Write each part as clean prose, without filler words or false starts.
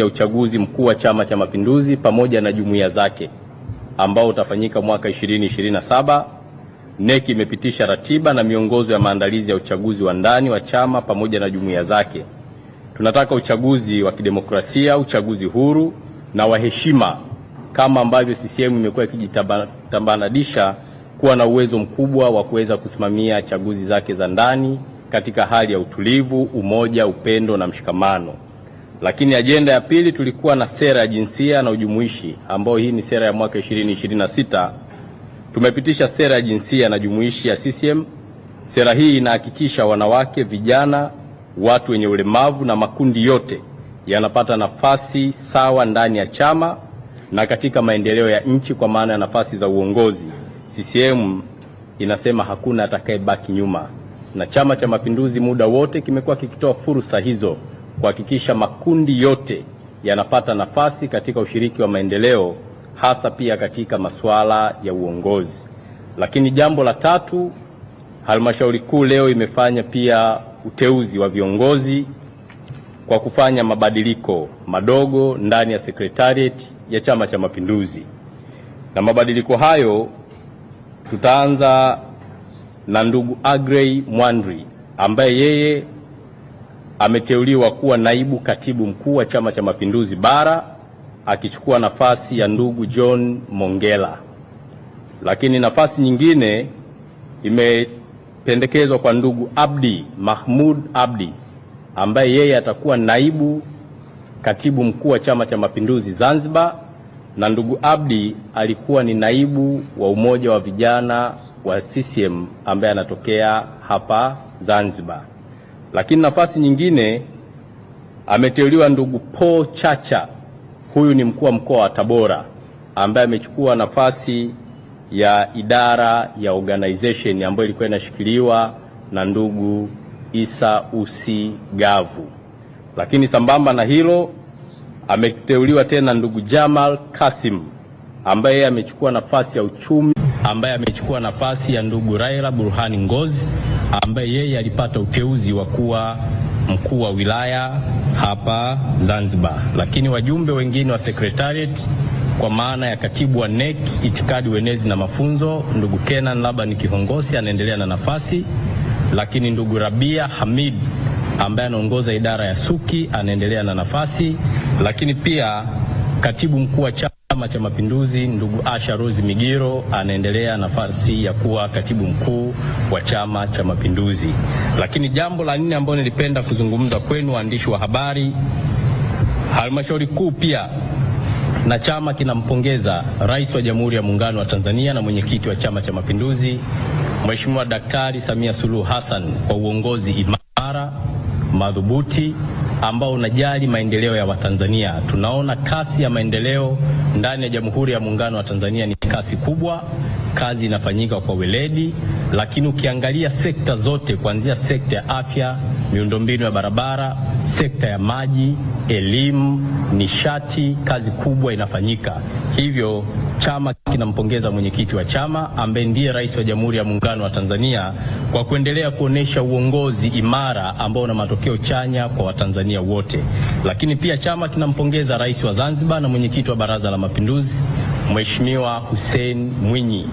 ya uchaguzi mkuu wa Chama cha Mapinduzi pamoja na jumuiya zake ambao utafanyika mwaka 2027. NEC imepitisha ratiba na miongozo ya maandalizi ya uchaguzi wa ndani wa chama pamoja na jumuiya zake. Tunataka uchaguzi wa kidemokrasia, uchaguzi huru na wa heshima, kama ambavyo CCM imekuwa ikijitambulisha kuwa na uwezo mkubwa wa kuweza kusimamia chaguzi zake za ndani katika hali ya utulivu, umoja, upendo na mshikamano. Lakini ajenda ya pili tulikuwa na sera ya jinsia na ujumuishi, ambao hii ni sera ya mwaka 2026. Tumepitisha sera ya jinsia na jumuishi ya CCM. Sera hii inahakikisha wanawake, vijana, watu wenye ulemavu na makundi yote yanapata nafasi sawa ndani ya chama na katika maendeleo ya nchi, kwa maana ya nafasi za uongozi. CCM inasema hakuna atakayebaki nyuma, na Chama cha Mapinduzi muda wote kimekuwa kikitoa fursa hizo kuhakikisha makundi yote yanapata nafasi katika ushiriki wa maendeleo, hasa pia katika masuala ya uongozi. Lakini jambo la tatu, halmashauri kuu leo imefanya pia uteuzi wa viongozi kwa kufanya mabadiliko madogo ndani ya secretariat ya Chama cha Mapinduzi. Na mabadiliko hayo tutaanza na ndugu Agrey Mwandri ambaye yeye ameteuliwa kuwa naibu katibu mkuu wa Chama cha Mapinduzi Bara, akichukua nafasi ya ndugu John Mongela. Lakini nafasi nyingine imependekezwa kwa ndugu Abdi Mahmud Abdi ambaye yeye atakuwa naibu katibu mkuu wa Chama cha Mapinduzi Zanzibar, na ndugu Abdi alikuwa ni naibu wa umoja wa vijana wa CCM ambaye anatokea hapa Zanzibar. Lakini nafasi nyingine ameteuliwa ndugu Paul Chacha, huyu ni mkuu wa mkoa wa Tabora ambaye amechukua nafasi ya idara ya organization ambayo ilikuwa inashikiliwa na ndugu Isa Usi Gavu. Lakini sambamba na hilo ameteuliwa tena ndugu Jamal Kasim ambaye amechukua nafasi ya uchumi, ambaye amechukua nafasi ya ndugu Raila Burhani Ngozi ambaye yeye alipata uteuzi wa kuwa mkuu wa wilaya hapa Zanzibar. Lakini wajumbe wengine wa secretariat kwa maana ya katibu wa NEC itikadi, uenezi na mafunzo, ndugu Kenan Laban Kihongosi anaendelea na nafasi. Lakini ndugu Rabia Hamid ambaye anaongoza idara ya Suki anaendelea na nafasi. Lakini pia katibu mkuu wa Chama cha Mapinduzi ndugu Asha Rose Migiro anaendelea nafasi ya kuwa katibu mkuu wa Chama cha Mapinduzi. Lakini jambo la nne ambalo nilipenda kuzungumza kwenu waandishi wa habari, halmashauri kuu pia na chama kinampongeza Rais wa Jamhuri ya Muungano wa Tanzania na mwenyekiti wa Chama cha Mapinduzi Mheshimiwa Daktari Samia Suluhu Hassan kwa uongozi imara, madhubuti ambao unajali maendeleo ya Watanzania. Tunaona kasi ya maendeleo ndani ya Jamhuri ya Muungano wa Tanzania ni kasi kubwa, kazi inafanyika kwa weledi, lakini ukiangalia sekta zote kuanzia sekta ya afya, miundombinu ya barabara, sekta ya maji, elimu, nishati, kazi kubwa inafanyika. Hivyo chama kinampongeza mwenyekiti wa chama ambaye ndiye Rais wa Jamhuri ya Muungano wa Tanzania kwa kuendelea kuonesha uongozi imara ambao una matokeo chanya kwa Watanzania wote. Lakini pia chama kinampongeza Rais wa Zanzibar na mwenyekiti wa Baraza la Mapinduzi Mheshimiwa Hussein Mwinyi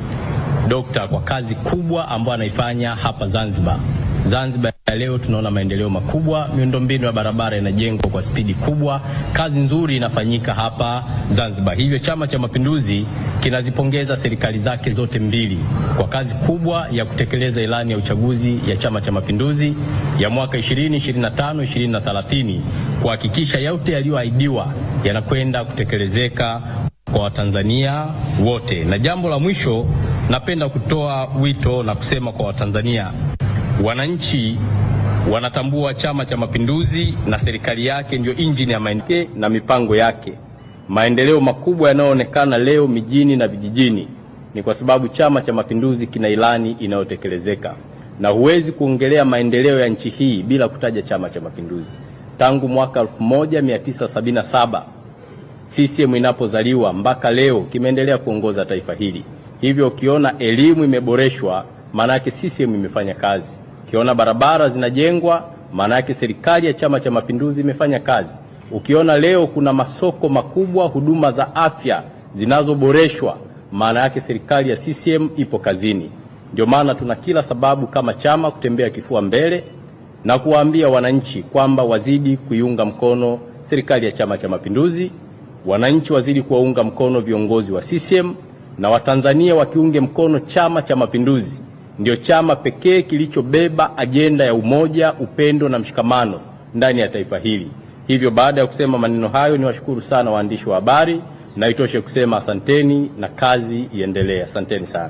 Dokta kwa kazi kubwa ambayo anaifanya hapa Zanzibar. Zanzibar ya leo tunaona maendeleo makubwa, miundombinu ya barabara inajengwa kwa spidi kubwa, kazi nzuri inafanyika hapa Zanzibar. Hivyo Chama cha Mapinduzi kinazipongeza serikali zake zote mbili kwa kazi kubwa ya kutekeleza ilani ya uchaguzi ya Chama cha Mapinduzi ya mwaka 2025-2030 kuhakikisha yote yaliyoahidiwa yanakwenda kutekelezeka kwa Watanzania wote. Na jambo la mwisho, napenda kutoa wito na kusema kwa Watanzania, wananchi wanatambua Chama cha Mapinduzi na serikali yake ndio injini ya maendeleo na mipango yake. Maendeleo makubwa yanayoonekana leo mijini na vijijini ni kwa sababu Chama cha Mapinduzi kina ilani inayotekelezeka, na huwezi kuongelea maendeleo ya nchi hii bila kutaja Chama cha Mapinduzi. Tangu mwaka 1977 CCM inapozaliwa mpaka leo kimeendelea kuongoza taifa hili. Hivyo ukiona elimu imeboreshwa, maana yake CCM imefanya kazi. Ukiona barabara zinajengwa, maana yake serikali ya Chama cha Mapinduzi imefanya kazi. Ukiona leo kuna masoko makubwa, huduma za afya zinazoboreshwa, maana yake serikali ya CCM ipo kazini. Ndio maana tuna kila sababu kama chama kutembea kifua mbele na kuwaambia wananchi kwamba wazidi kuiunga mkono serikali ya Chama cha Mapinduzi, wananchi wazidi kuwaunga mkono viongozi wa CCM, na Watanzania wakiunge mkono Chama cha Mapinduzi. Ndio chama pekee kilichobeba ajenda ya umoja, upendo na mshikamano ndani ya taifa hili. Hivyo baada ya kusema maneno hayo, niwashukuru sana waandishi wa habari, na itoshe kusema asanteni na kazi iendelee. Asanteni sana.